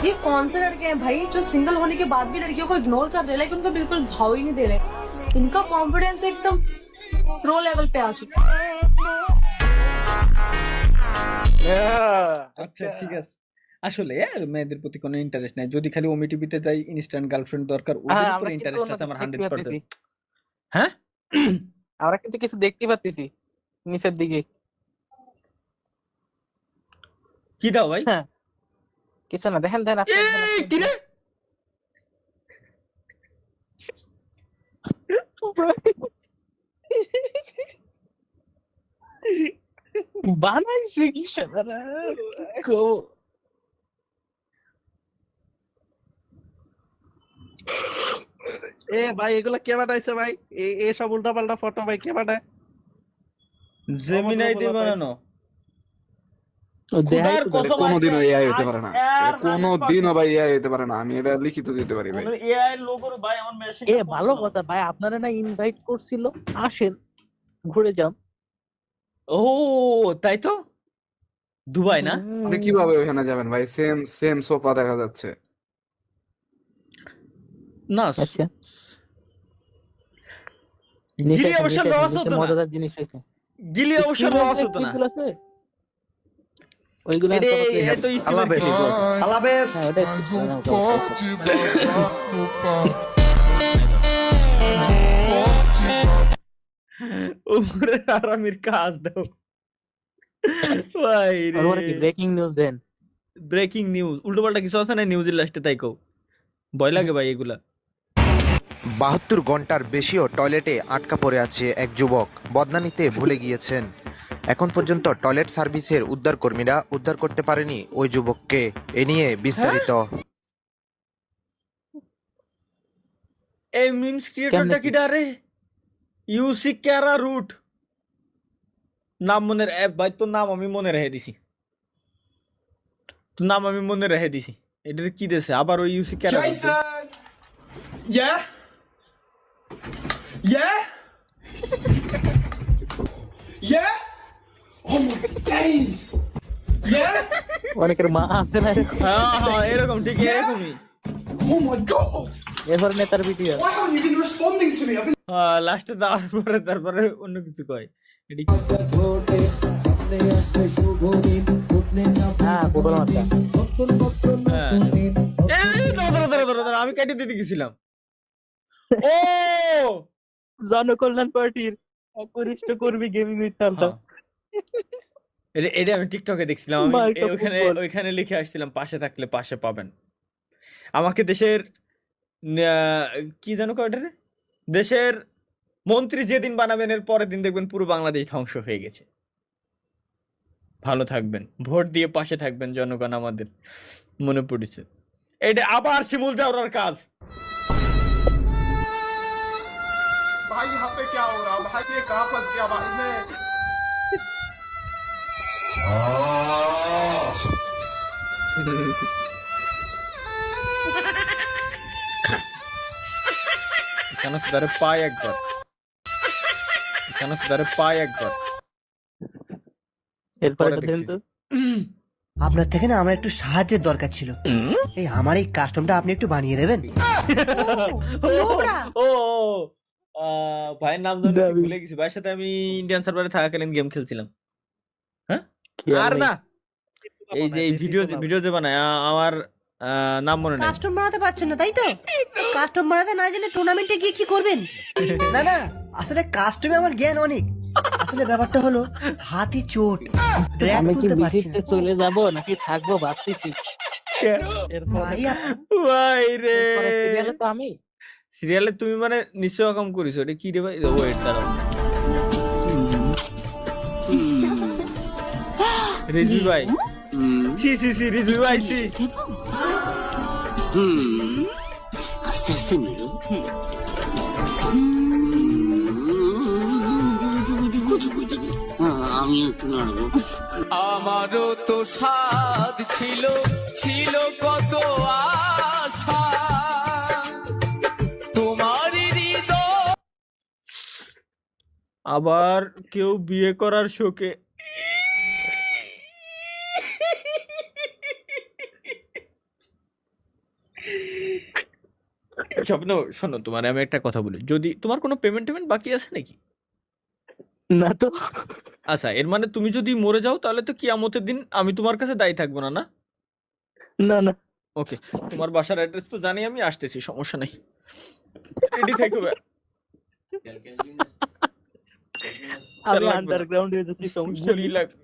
ये कौन से लड़के हैं भाई जो सिंगल होने के बाद भी लड़कियों को इग्नोर कर रहे हैं, लाइक उनको बिल्कुल भाव ही नहीं दे रहे। इनका कॉन्फिडेंस एकदम प्रो लेवल पे आ चुका है। আচ্ছা ঠিক আছে। আসলে আর মেয়েদের প্রতি কোনো ইন্টারেস্ট নাই, যদি খালি ওমি টিভিতে যাই ইনস্ট্যান্ট গার্লফ্রেন্ড দরকার, ওদের হ্যাঁ, উপরে আমরা কিন্তু ইন্টারেস্ট অন্য আছে আমার কিছু দেখতে 100%। পারতেছি। হ্যাঁ আমরা কিন্তু কিছু দেখতে পারতেছি নিচের দিকে। কি দাও ভাই? হ্যাঁ, কিছু না, দেখেন দেখেন আপনি দেখেন, এই কি রে? বানাইছে কি সাদারা এ ভাই এগুলা কে বানাইছে ভাই? এসব উল্টা পাল্টা ফটো ভাই কে বানায়? জেমিনাই দিয়ে বানানো। দেখাই খুদার তো কসম কোনোদিনও আজকে এআই হতে পারে না, আর কোনোদিনও ভাই এআই হতে পারে না, আমি এটা লিখিত দিতে পারি ভাই। এআই লোগোর ভাই আমার মেশিন। এ ভালো কথা ভাই, আপনারা না ইনভাইট করছিল, আসেন ঘুরে যান। ও তাই তো, দুবাই না? আপনি কিভাবে ওখানে যাবেন ভাই? সেম সেম সোফা দেখা যাচ্ছে। না আচ্ছা, গিলি অবশ্য লস হতো না, মজাদার জিনিস হয়েছে। গিলি অবশ্য লস হতো না। ওইগুলো এটা তো ইস্তিমার আলাদা গিলি। আলাবেশ। হ্যাঁ, ওটা ওরে আরামের কাজ দাও ভাই রে। ব্রেকিং নিউজ দেন। ব্রেকিং নিউজ উল্টো পাল্টা কিছু আছে না নিউজের লাস্টে, তাই কও ভয় লাগে ভাই এগুলা। 72 ঘন্টার বেশিও টয়লেটে আটকা পড়ে আছে এক যুবক, বদনা নিতে ভুলে গিয়েছেন। এখন পর্যন্ত টয়লেট সার্ভিসের উদ্ধারকর্মীরা উদ্ধার করতে পারেনি ওই যুবককে। এ নিয়ে বিস্তারিত। এই মিমস ক্রিয়েটরটা কি ডারে? ইউসি ক্যারা রুট নাম মনে ভাই, তোর নাম আমি মনে রেখে দিছি, তোর নাম আমি মনে রেখে দিছি। এটার কি দেশে আবার ওই ইউসি ক্যারা root? Yeah? Yeah? Yeah? Oh my days! Yeah? অনেকের মা আছে না হ্যাঁ হ্যাঁ এরকম ঠিক এরকমই। Oh my god! এ ধরনের তার video. Why haven't you been responding to me? I've been লাস্টে দেওয়ার পরে তারপরে অন্য কিছু কয়। এটি হ্যাঁ, গোবর মাথা। হ্যাঁ। এই দাঁড়া, দাঁড়া, দাঁড়া, দাঁড়া, আমি কেটে দিতে গেছিলাম। ও জনকল্যাণ পার্টির একনিষ্ঠ কর্মী গেমিং উইথ সান্তা। এটা আমি টিকটকে দেখছিলাম, আমি মার্কা ওইখানে ফুটবল। ওইখানে লিখে আসছিলাম পাশে থাকলে পাশে পাবেন। আমাকে দেশের কি জানো কয়টা রে, দেশের মন্ত্রী যেদিন বানাবেন এর পরের দিন দেখবেন পুরো বাংলাদেশ ধ্বংস হয়ে গেছে। ভালো থাকবেন, ভোট দিয়ে পাশে থাকবেন জনগণ আমাদের। মনে পড়েছে এটা আবার শিমুল জাওরার কাজ। भाई यहाँ पे क्या हो रहा? भाई ये कहाँ फंस गया भाई मैं? এখানে সুদারে পায় একবার, এখানে সুদারে পায় একবার, এরপরে পরে দেন তো। আপনার থেকে না আমার একটু সাহায্যের দরকার ছিল। এই আমার এই কাস্টমটা আপনি একটু বানিয়ে দেবেন? ও ভাইয়ের নাম ধরে কি ভুলে গেছি। ভাইয়ের সাথে আমি ইন্ডিয়ান সার্ভারে থাকাকালীন গেম খেলছিলাম। হ্যাঁ আর না, এই যে ভিডিও যে বানায় আমার নাম মনে নেই। কাস্টম বানাতে পারছেন না তাই তো? কাস্টম বানাতে না জানলে টুর্নামেন্টে গিয়ে কি করবেন? না না, আসলে কাস্টমে আমার জ্ঞান অনেক। আসলে ব্যাপারটা হলো হাতি চোট, ড্র্যাগ আমি কি তুলতে পারছি বিচিতে না। চলে যাব নাকি থাকবো ভাবতেছি। ভাই, ভাই রে সিরিয়ালে তো আমি সিরিয়ালে তুমি মানে নিশ্চয় কাম করিস। এটা কি রে ভাই? ওয়েট দাঁড়াও, রিজভি ভাই, সি সি সি রিজভি ভাই সি। আস্তে আস্তে নিল। আমি একটু নাড়বো। আমারও তো স্বাদ ছিল, ছিল কত আশা, তোমারই হৃদয়। আবার কেউ বিয়ে করার শোকে স্বপ্ন শোনো, তোমার আমি একটা কথা বলি, যদি তোমার কোনো পেমেন্ট বাকি আছে নাকি? না তো। আচ্ছা, এর মানে তুমি যদি মরে যাও তাহলে তো কিয়ামতের দিন আমি তোমার কাছে দায়ী থাকবো না, না? না না, ওকে, তোমার বাসার অ্যাড্রেস তো জানি, আমি আসতেছি, সমস্যা নাই, রেডি থেকো ভাই। আমি লাগবে না। আন্ডারগ্রাউন্ড হয়ে যাচ্ছি, সমস্যা গুলি নেই। লাগবে।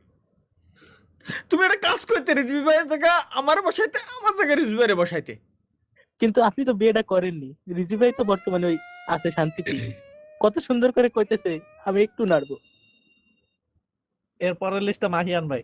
তুমি একটা কাজ করতে, রিজভি ভাইয়ের জায়গা আমার বসাইতে, আমার জায়গায় রিজভি ভাইয়ের বসাইতে। কিন্তু আপনি তো বিয়েটা করেননি। রিজু ভাই তো বর্তমানে ওই আছে শান্তিতে, কত সুন্দর করে কইতেছে আমি একটু নাড়বো। এর পরের লিস্টটা মাহিয়ান ভাই।